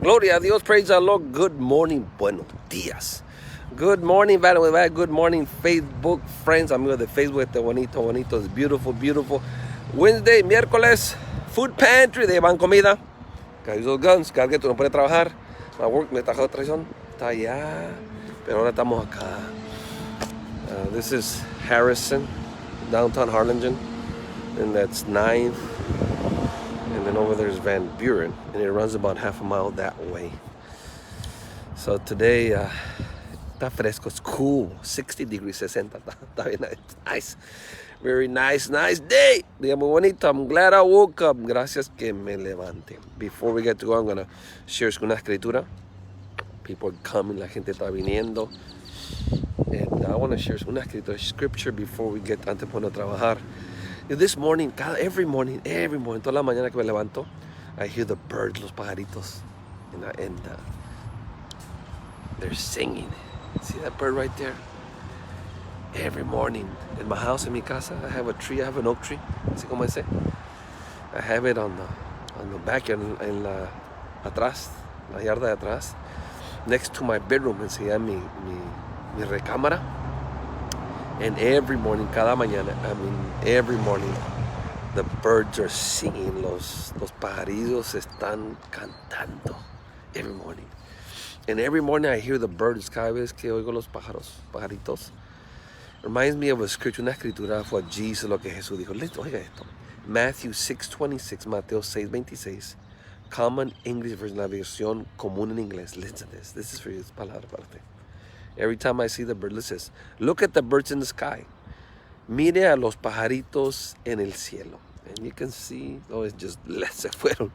Gloria a Dios, praise the Lord. Good morning, buenos días. Good morning, good morning, Facebook friends, amigos de Facebook. Este bonito, it's beautiful, beautiful. Wednesday, miércoles, food pantry, de van comida. Cargue those guns, cargue, tú no puedes trabajar. My work, me trajo traición, está allá, pero ahora estamos acá. This is Harrison, downtown Harlingen, and that's 9th. And then over there is Van Buren, and it runs about half a mile that way. So today, está fresco, it's cool, 60 degrees, 60, está bien nice. Very nice day. Día muy bonito. I'm glad I woke up. Gracias que me levante. Before we get to go, I'm going to share una escritura. People are coming, la gente está viniendo. And I want to share una escritura, scripture before we get antes de poner a trabajar. This morning, every morning, toda la mañana que me levanto, I hear the birds, los pajaritos, and they're singing. See that bird right there? Every morning, in my house, in mi casa, I have a tree, I have an oak tree, así como ese. I have it on the backyard, en la atrás, la yarda de atrás, next to my bedroom, mi recámara. And every morning, cada mañana, every morning, the birds are singing, los pajaritos están cantando, every morning. And every morning I hear the birds, cada vez que oigo los pajaritos, reminds me of a scripture, una escritura, fue Jesus, lo que Jesús dijo. Oiga esto, Matthew 6:26, Mateo 6:26, Common English Version, la versión común en inglés. Listen to this, this is for you, es palabra para ti. Every time I see the bird, listen, look at the birds in the sky. Mire a los pajaritos en el cielo. And you can see, it's just, se fueron.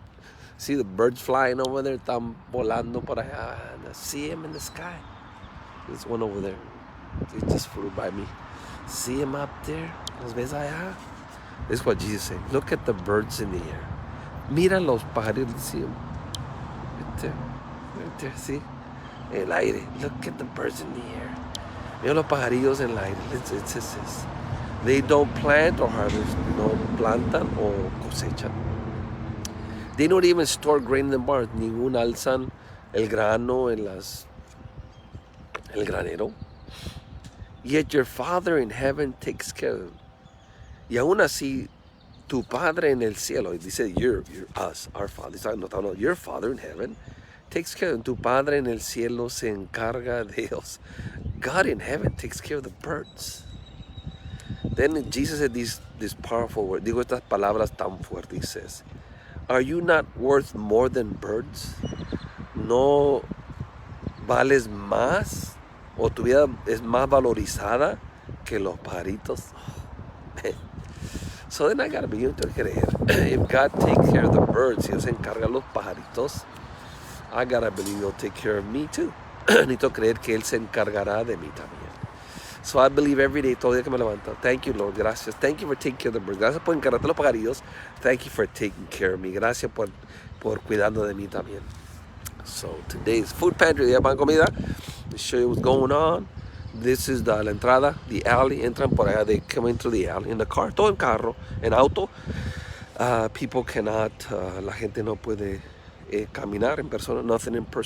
See the birds flying over there, están volando por allá. And I see them in the sky. There's one over there. It just flew by me. See them up there? ¿Los ves allá? This is what Jesus said. Look at the birds in the air. Mira los pajaritos, see them. Right there, see? El aire. Look at the birds in the air. Mira los pajarillos en el aire. It says this. They don't plant or harvest. No plantan o cosechan. They don't even store grain in the barns. Ningún alzan el grano en el granero. Yet your Father in heaven takes care of them. Y aún así, tu Padre en el cielo, y dice us, our Father, no, your Father in heaven takes care of them. Tu Padre en el cielo se encarga de ellos. God in heaven takes care of the birds. Then Jesus said these powerful words. Digo estas palabras tan fuertes. He says, are you not worth more than birds? ¿No vales más? ¿O tu vida es más valorizada que los pajaritos? So then I gotta begin to creer. If God takes care of the birds, si Dios se encarga de los pajaritos, I gotta believe He'll take care of me too. Necesito creer que Él se encargará de mí también. So I believe every day, todo día que me levanto. Thank you, Lord. Gracias. Thank you for taking care of the birds. Gracias por encargarte de los pajarillos. Thank you for taking care of me. Gracias por cuidando de mí también. So today's food pantry, de pan comida. To show you what's going on. This is la entrada, the alley. Entran por allá. They come into the alley in the car. Todo en carro, en auto. People cannot. La gente no puede caminar en persona. Nothing in person.